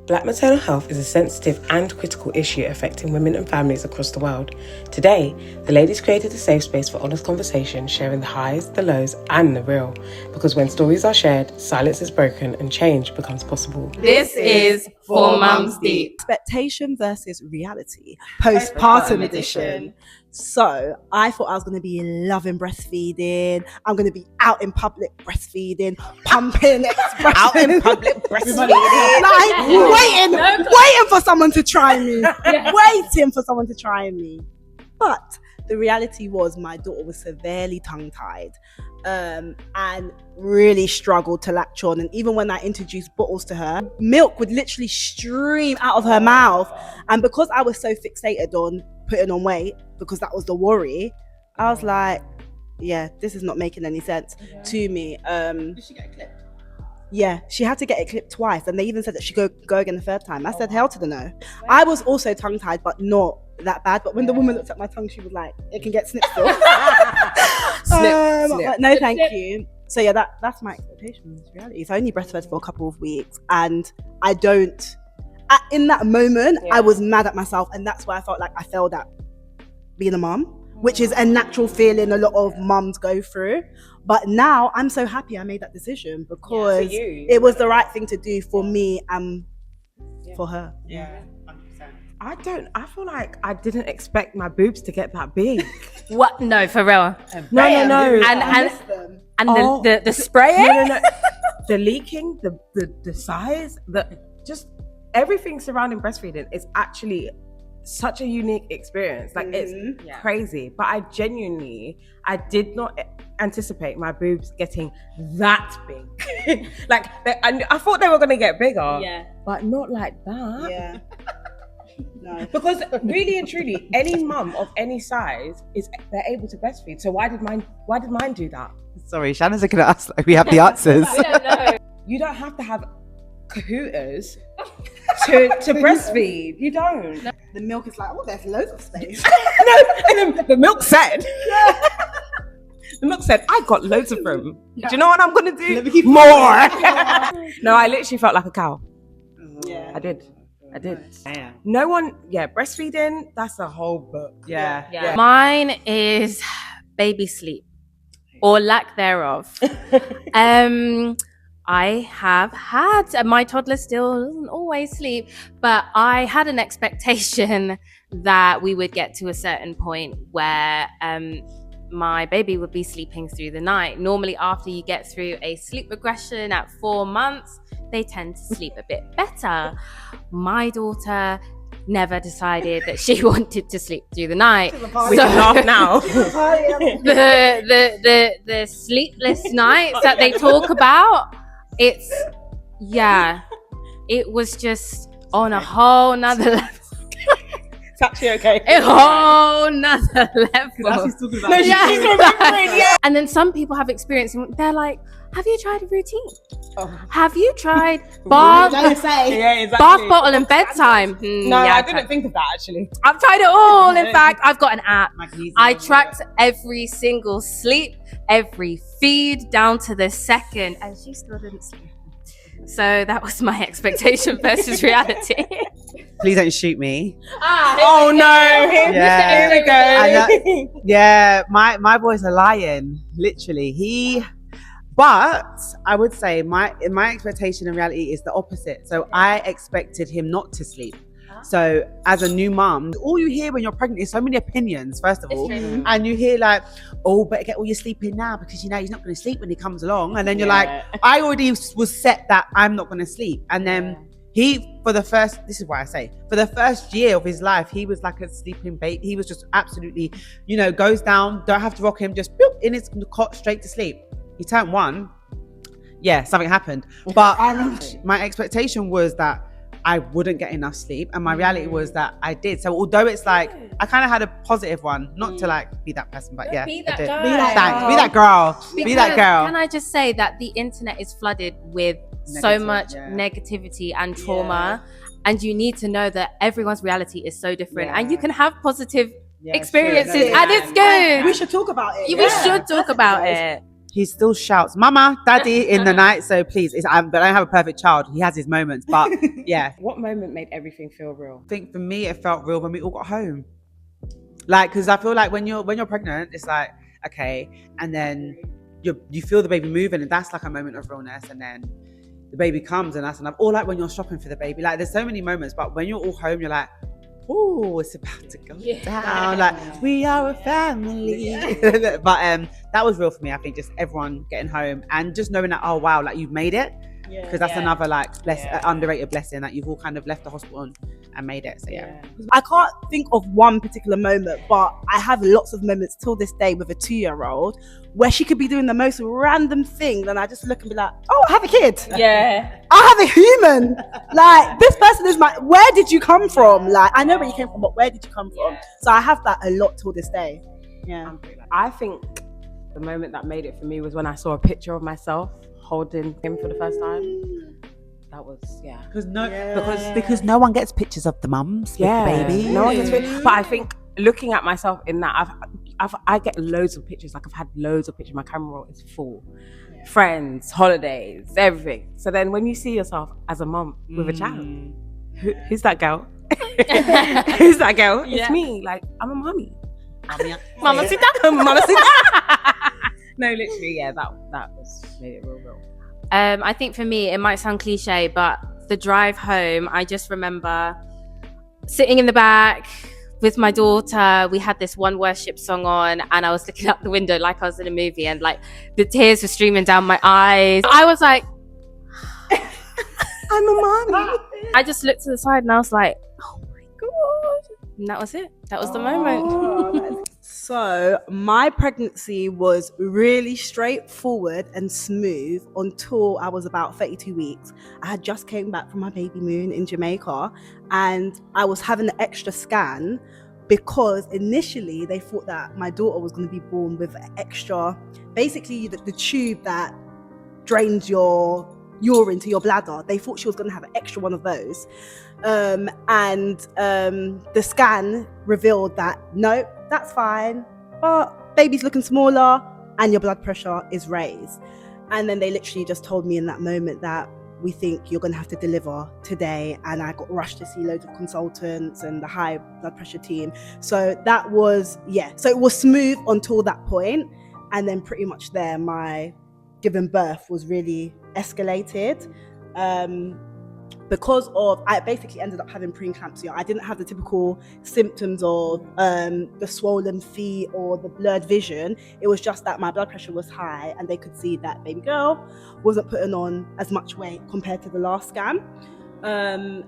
Black maternal health is a sensitive and critical issue affecting women and families across the world. Today, the ladies created a safe space for honest conversation, sharing the highs, the lows, and the real. Because when stories are shared, silence is broken and change becomes possible. This is For Mums Deep. Expectation versus reality. Postpartum edition. So I thought I was going to be loving breastfeeding. I'm going to be out in public breastfeeding, pumping expression. Out in public breastfeeding. Waiting for someone to try me. Waiting for someone to try me. But the reality was my daughter was severely tongue-tied and really struggled to latch on. And even when I introduced bottles to her, milk would literally stream out of her mouth. And because I was so fixated on putting on weight, because that was the worry, I was like, yeah, this is not making any sense to me. Did she get clipped? Yeah, she had to get it clipped twice, and they even said that she go again the third time. I said, hell to the no. I was also tongue-tied, but not that bad. But when the woman looked at my tongue, she was like, it can get snipped still. Snip. But no, thank you. So yeah, that's my expectation. It's reality. So I only breastfed for a couple of weeks, and I don't. In that moment, I was mad at myself, and that's why I felt like I failed at being a mum, which is a natural feeling a lot of mums go through. But now I'm so happy I made that decision because it was the right thing to do for me and for her. Yeah, 100%. I feel like I didn't expect my boobs to get that big. What? No, for real. No. And the spraying? No. The leaking, the size, just everything surrounding breastfeeding is actually such a unique experience. Like it's crazy. But I did not anticipate my boobs getting that big. Like I thought they were going to get bigger, but not like that. Yeah. No. Because really and truly, any mum of any size they're able to breastfeed. So why did mine do that? Sorry, Shannon's looking at us like we have the answers. I don't know. You don't have to have kahootas to breastfeed. You don't. The milk is like, oh, there's loads of space. No, and then the milk said. The milk said, I got loads of room. Do you know what I'm gonna do? More. No, I literally felt like a cow. Yeah. I did. Yeah. No one, breastfeeding, that's a whole book. Yeah. Mine is baby sleep or lack thereof. I have had, my toddler still doesn't always sleep, but I had an expectation that we would get to a certain point where my baby would be sleeping through the night. Normally after you get through a sleep regression at 4 months, they tend to sleep a bit better. My daughter never decided that she wanted to sleep through the night. We can laugh now. The sleepless nights that they talk about, it was just on a whole nother level. It's actually okay. A whole nother level. She's talking about And then some people have experience and they're like, have you tried a routine? Oh. Have you tried bath bottle and bedtime? I didn't think of that actually. I've tried it all. In fact, I've got an app. Magnesium. I tracked every single sleep, every feed down to the second, and she still didn't sleep. So that was my expectation versus reality. Please don't shoot me. Oh no! Here we go. Yeah, my boy's a lion, literally. But I would say my expectation and reality is the opposite. So I expected him not to sleep. So as a new mum, all you hear when you're pregnant is so many opinions, first of all. And you hear like, oh, better get all your sleep in now because he's not going to sleep when he comes along. And then you're like, I already was set that I'm not going to sleep. And then for the first year of his life, he was like a sleeping baby. He was just absolutely, goes down, don't have to rock him, just boop, in his cot, straight to sleep. He turned 1. Yeah, something happened. But my expectation was that I wouldn't get enough sleep, and my reality was that I did. So although it's like I kind of had a positive one, not to like be that person, but Be I did. that girl. Because Be that girl. Can I just say that the internet is flooded with so much negativity and trauma, and you need to know that everyone's reality is so different, and you can have positive experiences, and it's good. We should talk about it. We should talk about it. he still shouts, "Mama, Daddy" in the night. So please, but I don't have a perfect child. He has his moments, but yeah. What moment made everything feel real? I think for me, it felt real when we all got home. Like, because I feel like when you're pregnant, it's like, okay, and then you feel the baby moving, and that's like a moment of realness, and then the baby comes, and that's enough. Or like when you're shopping for the baby, like there's so many moments, but when you're all home, you're like, oh, it's about to go down. Like, we are a family. But that was real for me. I think just everyone getting home and just knowing that, oh wow, like you've made it. Because that's another like underrated blessing that you've all kind of left the hospital and made it. So yeah. I can't think of one particular moment, but I have lots of moments till this day with a 2-year-old where she could be doing the most random thing, and I just look and be like, oh, I have a kid. Yeah. I have a human. Like, this person is where did you come from? Like, I know where you came from, but where did you come from? So I have that a lot till this day. Yeah. I think the moment that made it for me was when I saw a picture of myself holding him for the first time. That was because no one gets pictures of the mums with the baby. No one gets pictures. But I think looking at myself in that, I get loads of pictures. Like I've had loads of pictures. My camera roll is full. Friends, holidays, everything. So then when you see yourself as a mum with a child, who's that girl? Who's that girl? It's me. Like, I'm a mummy. Mamacita. No, literally, that was made it real. I think for me, it might sound cliche, but the drive home, I just remember sitting in the back with my daughter. We had this one worship song on, and I was looking out the window like I was in a movie, and like the tears were streaming down my eyes. I was like, I'm a mommy. I just looked to the side and I was like, oh my God. And that was it. That was the moment. So my pregnancy was really straightforward and smooth until I was about 32 weeks. I had just came back from my baby moon in Jamaica, and I was having an extra scan because initially they thought that my daughter was going to be born with extra, basically the tube that drains your urine to your bladder. They thought she was going to have an extra one of those. The scan revealed that, no, that's fine, but baby's looking smaller and your blood pressure is raised. And then they literally just told me in that moment that we think you're going to have to deliver today. And I got rushed to see loads of consultants and the high blood pressure team. So that was, so it was smooth until that point. And then pretty much there, my giving birth was really escalated. Because of, I basically ended up having preeclampsia. I didn't have the typical symptoms of the swollen feet or the blurred vision. It was just that my blood pressure was high, and they could see that baby girl wasn't putting on as much weight compared to the last scan.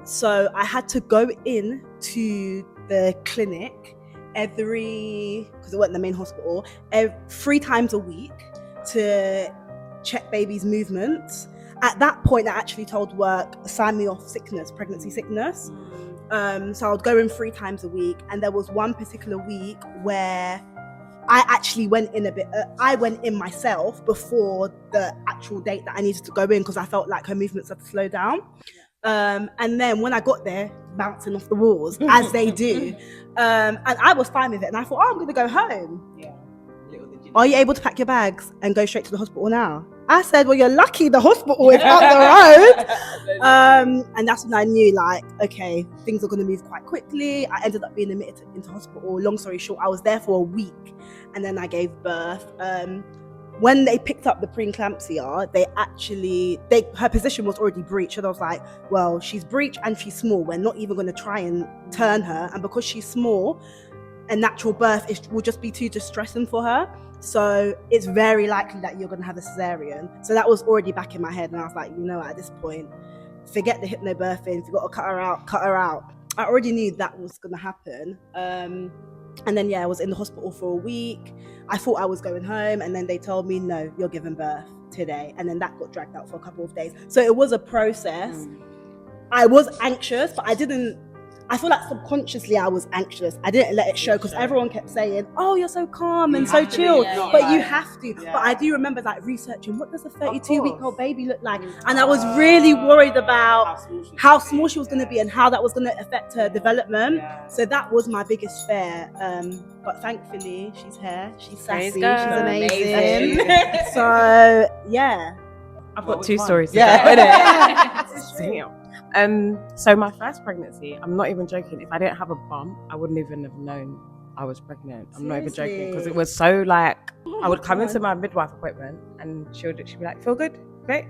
So I had to go in to the clinic because it wasn't the main hospital, 3 times a week to check baby's movements. At that point, I actually told work, sign me off sickness, pregnancy sickness. So I would go in 3 times a week. And there was one particular week where I actually went in I went in myself before the actual date that I needed to go in, because I felt like her movements had to slow down. And then when I got there, bouncing off the walls, as they do. And I was fine with it. And I thought, I'm going to go home. Yeah. Are you able to pack your bags and go straight to the hospital now? I said, well, you're lucky the hospital is up the road. And that's when I knew, like, okay, things are going to move quite quickly. I ended up being admitted into hospital. Long story short, I was there for a week, and then I gave birth. When they picked up the preeclampsia, her position was already breached. And I was like, well, she's breached and she's small. We're not even going to try and turn her. And because she's small, a natural birth will just be too distressing for her. So it's very likely that you're going to have a cesarean. So that was already back in my head. And I was like, you know, at this point, forget the hypnobirthing. If you've got to cut her out, cut her out. I already knew that was going to happen. And then, I was in the hospital for a week. I thought I was going home. And then they told me, no, you're giving birth today. And then that got dragged out for a couple of days. So it was a process. I was anxious, but I I feel like subconsciously I was anxious. I didn't let it show because everyone kept saying, "Oh, you're so calm and so chilled," but you have to. But I do remember like researching what does a 32-week-old baby look like, and I was really worried about how small she was going to be and how that was going to affect her development. So that was my biggest fear. But thankfully, she's here. She's sassy. She's amazing. So yeah, I've got two stories. Yeah. So my first pregnancy, I'm not even joking. If I didn't have a bump, I wouldn't even have known I was pregnant. I'm not even joking because it was so like I would come into my midwife appointment and she'd be like, "Feel good? Great.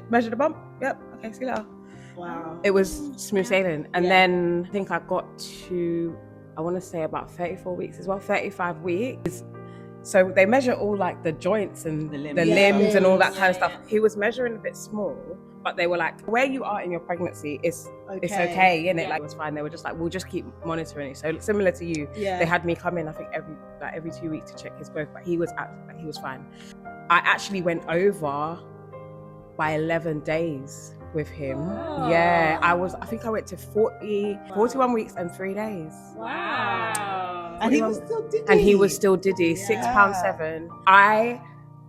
Measure the bump. Yep. Okay. See you later." wow. It was smooth sailing, and then I think I got to, I want to say about 34 weeks as well, 35 weeks. So they measure all like the joints and the limbs and all that kind of stuff. He was measuring a bit small, but they were like, where you are in your pregnancy it's okay, innit? Like it was fine. They were just like, we'll just keep monitoring it. So similar to you, they had me come in, I think every 2 weeks to check his growth, but he was fine. I actually went over by 11 days with him. Oh. Yeah, I think I went to 41 weeks and 3 days. Wow. And he was still diddy. And he was still diddy, £6.7. I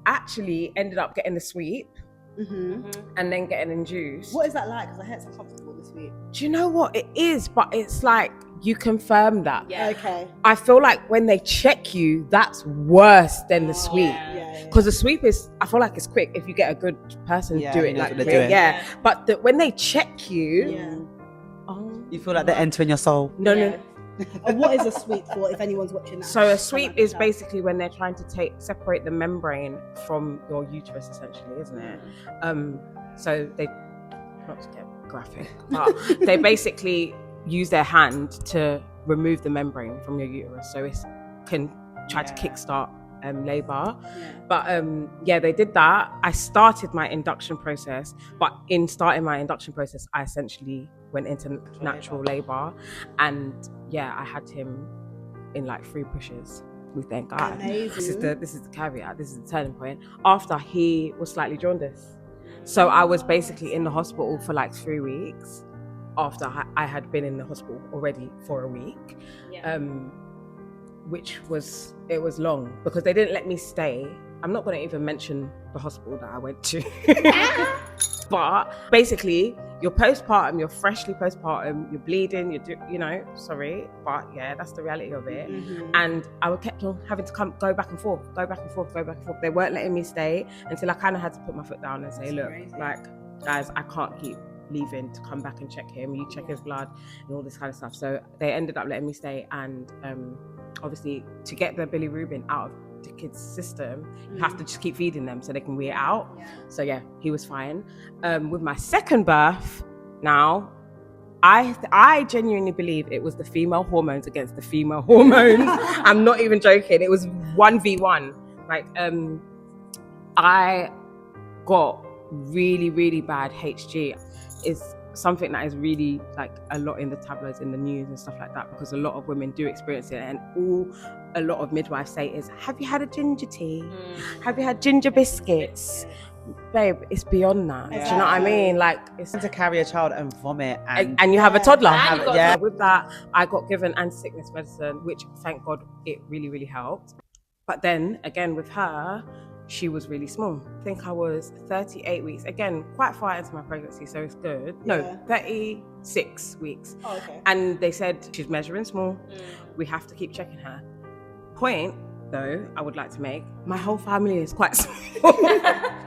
actually ended up getting the sweep and then getting induced. What is that like? Because I heard it's uncomfortable this week. Do you know what it is? But it's like you confirm that. Yeah. Okay. I feel like when they check you, that's worse than the sweep. Because the sweep is, I feel like it's quick if you get a good person do it. Like, yeah. But when they check you, you feel like they're entering your soul. No. And what is a sweep for, if anyone's watching that? So a sweep is basically when they're trying to separate the membrane from your uterus, essentially, isn't it? So they, not to get graphic, but they basically use their hand to remove the membrane from your uterus, so it can try to kickstart labor. But they did that. I started my induction process, but in starting my induction process, I essentially went into natural labor, and I had him in like 3 pushes. We thank God. Amazing. This is the caveat. This is the turning point. After he was slightly jaundiced, so I was basically in the hospital for like 3 weeks. After I had been in the hospital already for a week, which was long because they didn't let me stay. I'm not going to even mention the hospital that I went to. But basically, you're postpartum, you're freshly postpartum, you're bleeding, sorry, but that's the reality of it. And I kept on having to go back and forth. They weren't letting me stay until I kind of had to put my foot down and say, look, like, guys, I can't keep leaving to come back and check him. You check his blood and all this kind of stuff. So they ended up letting me stay, and obviously to get the bilirubin out of the kid's system, you have to just keep feeding them so they can wee it out. So he was fine. With my second birth, now I genuinely believe it was the female hormones against the female hormones. I'm not even joking. It was 1v1. Like I got really, really bad HG. It's something that is really like a lot in the tabloids, in the news and stuff like that, because a lot of women do experience it, and a lot of midwives say is, have you had a ginger tea? Have you had ginger biscuits? Babe, it's beyond that. Do you know what I mean? Like, it's to carry a child and vomit and you have a toddler. And With that, I got given anti-sickness medicine, which thank God it really, really helped. But then again with her, she was really small. I think I was 38 weeks. Again, quite far into my pregnancy, so it's good. No, 36 weeks. Oh, okay. And they said she's measuring small. We have to keep checking her. Point, though, I would like to make, my whole family is quite small.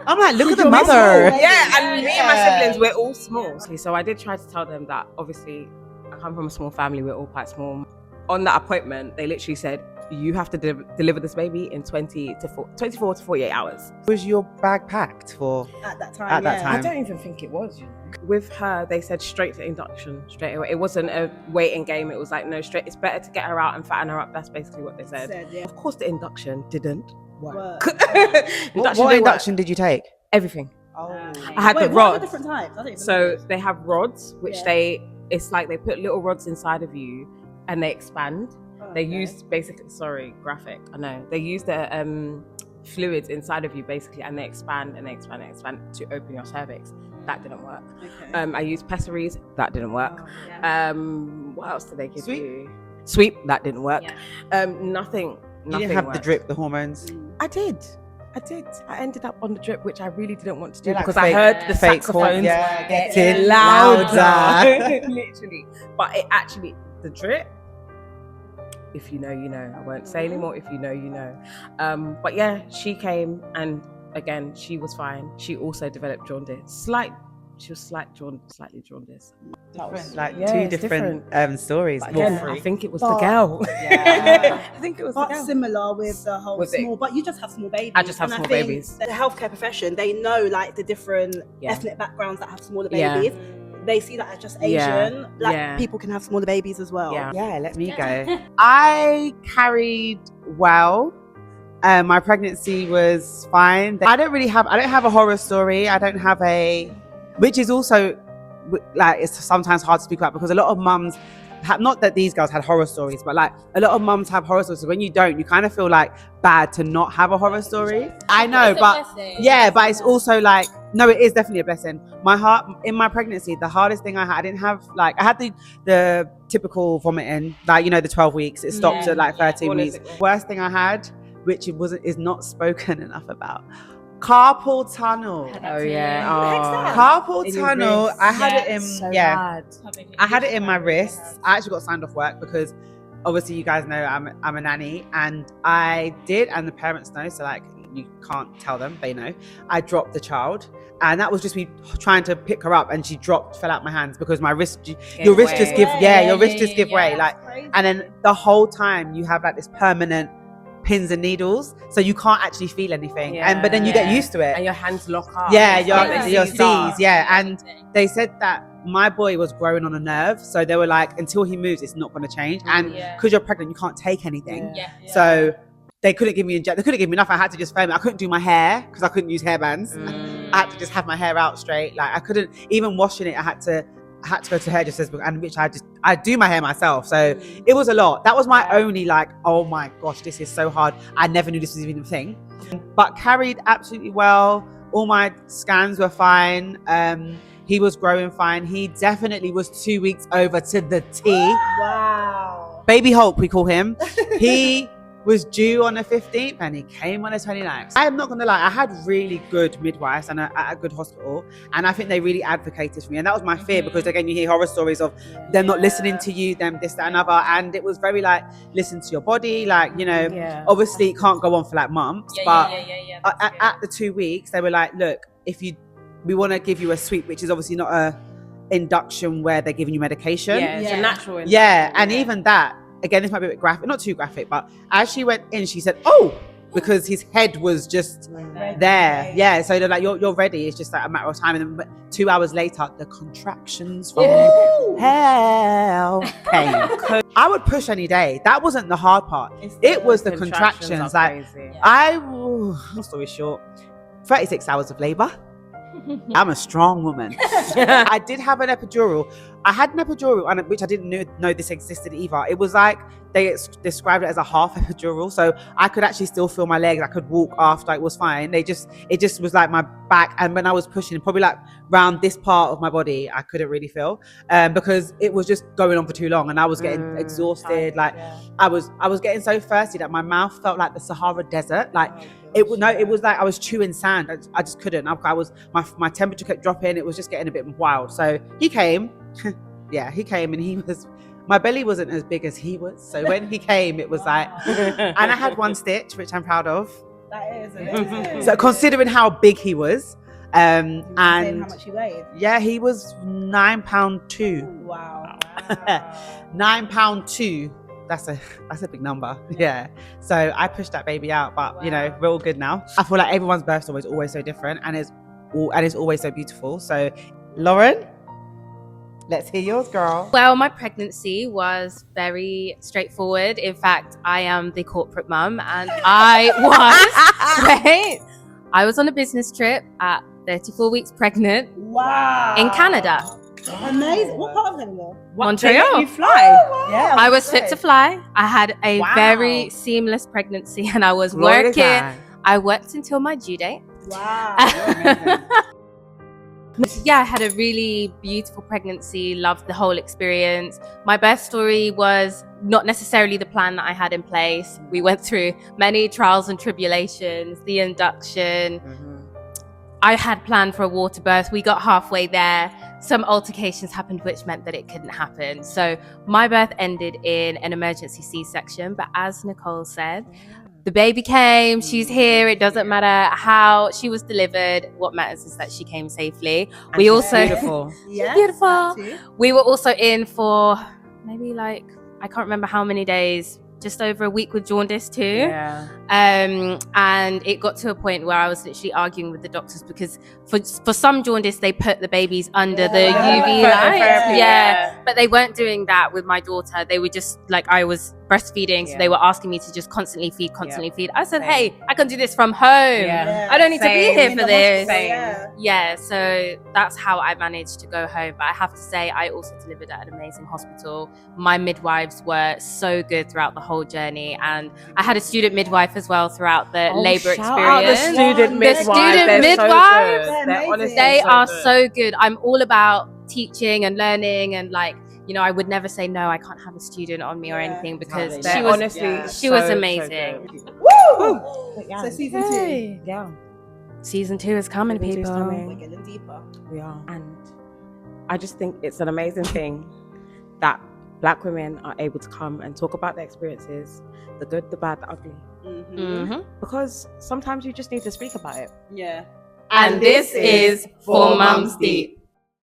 I'm like, look at the mother. And me and my siblings, we're all small. So I did try to tell them that, obviously, I come from a small family, we're all quite small. On that appointment, they literally said, you have to deliver this baby in 24 to 48 hours. Was your bag packed for at that time? I don't even think it was. With her, they said straight to induction, straight away. It wasn't a waiting game. It was like, no, straight. It's better to get her out and fatten her up. That's basically what they said. Of course, the induction didn't work. What induction did you take? Everything. Oh. I had the rods. What are the different types? So they have rods, which it's like they put little rods inside of you and they expand. They used basically, graphic, I know. They use the fluids inside of you basically, and they expand and they expand and expand to open your cervix. That didn't work. Okay. I used pessaries. That didn't work. What else did they give Sweep? you? Sweep. That didn't work. Yeah. Nothing. You Nothing didn't have the worked. drip, the hormones. I did. I ended up on the drip, which I really didn't want to do You're like because fake- I heard the fake saxophones getting louder. Literally. But it actually, the drip, if you know, you know. I won't say anymore. If you know, you know. But yeah, she came and again, she was fine. She also developed jaundice. She was slightly jaundice. Different, like Yeah, two it's different stories. But Well, again, three. I think it was But- the girl. Yeah. I think it was the But girl. similar with the whole Was it? small, but you just have small babies. I just have And small think babies. The healthcare profession, they know like the different Yeah. ethnic backgrounds that have smaller Yeah. babies. They see that as just Yeah. Asian. Like Yeah. people can have smaller babies as well. Yeah. Yeah, let me go. I carried well. My pregnancy was fine. I don't have a horror story. I don't have which is also like, it's sometimes hard to speak about because a lot of mums have, not that these girls had horror stories, but like a lot of mums have horror stories. So when you don't, you kind of feel like bad to not have a horror story. I know, but yeah, but it's also like, no, it is definitely a blessing. My heart in my pregnancy, the hardest thing I didn't have, like, I had the typical vomiting, like, you know, the 12 weeks. It stopped at like 13 weeks. Worst thing I had, which is not spoken enough about, carpal tunnel. Oh yeah. Carpal In your tunnel. wrist. I had it in bad. I had it in my wrists. I actually got signed off work because obviously you guys know I'm a nanny, and I did, and the parents know, so like you can't tell them, they know. I dropped the child, and that was just me trying to pick her up, and she fell out my hands because my wrist, your wrist just give way, like, and then the whole time you have like this permanent pins and needles, so you can't actually feel anything, but then you get used to it, and your hands lock up. your C's, and they said that my boy was growing on a nerve, so they were like, until he moves, it's not going to change, and because you're pregnant, you can't take anything, so they couldn't give me they couldn't give me enough. I had to just film it. I couldn't do my hair because I couldn't use hairbands. I had to just have my hair out straight. Like I couldn't even washing it. I had to go to hairdressers, and which I do my hair myself. So it was a lot. That was my only like, oh my gosh, this is so hard. I never knew this was even a thing. But carried absolutely well. All my scans were fine. He was growing fine. He definitely was 2 weeks over to the T. Wow. Baby Hulk, we call him. He was due on the 15th and he came on the 29th. I am not gonna lie, I had really good midwives and at a good hospital, and I think they really advocated for me, and that was my fear because again you hear horror stories of them not listening to you, them this, that, and other, and it was very like, listen to your body, like, you know, obviously it can't go on for like months, but at the 2 weeks they were like, look, we want to give you a sweep, which is obviously not a induction where they're giving you medication. It's a natural induction. And even that, again, this might be a bit graphic, not too graphic, but as she went in, she said, oh, because his head was just there. Yeah, so they're like, you're ready. It's just like a matter of time. And then 2 hours later, the contractions from hell came. I would push any day. That wasn't the hard part. It was the contractions. Like, long story short, 36 hours of labor. I'm a strong woman. I did have an epidural. I had an epidural, which I didn't know this existed either. It was like they described it as a half epidural, so I could actually still feel my legs. I could walk after. It was fine. It just was like my back, and when I was pushing, probably like around this part of my body, I couldn't really feel because it was just going on for too long, and I was getting exhausted. Like I was getting so thirsty that my mouth felt like the Sahara Desert. Like it was like I was chewing sand. I just couldn't. My temperature kept dropping. It was just getting a bit wild. So he came. He came, and my belly wasn't as big as he was. So when he came, it was like, and I had one stitch, which I'm proud of. That is amazing. So considering how big he was, and how much he weighed? Yeah, he was 9 pound 2. Wow. 9 pound 2. That's a big number. Yeah. So I pushed that baby out, but you know, we're all good now. I feel like everyone's birth story is always so different, and it's always so beautiful. So Lauren, let's hear yours, girl. Well, my pregnancy was very straightforward. In fact, I am the corporate mum, and I was on a business trip at 34 weeks pregnant. Wow. In Canada. Amazing. What part of Canada? Montreal. You fly. Oh, wow. Yeah, I was fit to fly. I had a very seamless pregnancy, and I was working. I worked until my due date. Wow. Yeah, I had a really beautiful pregnancy, loved the whole experience. My birth story was not necessarily the plan that I had in place. We went through many trials and tribulations, the induction. I had planned for a water birth. We got halfway there. Some altercations happened, which meant that it couldn't happen. So my birth ended in an emergency C-section. But as Nicole said, the baby came, she's here. It doesn't matter how she was delivered. What matters is that she came safely. And we she's also beautiful. Yes, beautiful. that too. We were also in for maybe like, I can't remember how many days, just over a week with jaundice too. Yeah. And it got to a point where I was literally arguing with the doctors because for some jaundice, they put the babies under the UV light. Yeah. But they weren't doing that with my daughter. They were just like, I was breastfeeding, so they were asking me to just constantly feed. I said, hey, I can do this from home. I don't need to be here for this. Yeah, so that's how I managed to go home. But I have to say, I also delivered at an amazing hospital. My midwives were so good throughout the whole journey, and I had a student midwife as well throughout the labor Shout out the experience. student midwives. student They're so midwives, good. They're honestly They are good. so good. I'm all about teaching and learning, and like, you know, I would never say no, I can't have a student on me or anything, because They're she was honestly she was so amazing. good. Woo! Yeah. So season 2. Yeah. Season 2 is coming, Season 2 is people. coming. We're getting deeper. We are. And I just think it's an amazing thing that Black women are able to come and talk about their experiences, the good, the bad, the ugly. Mhm. Because sometimes you just need to speak about it. Yeah. And this is For Mums Deep.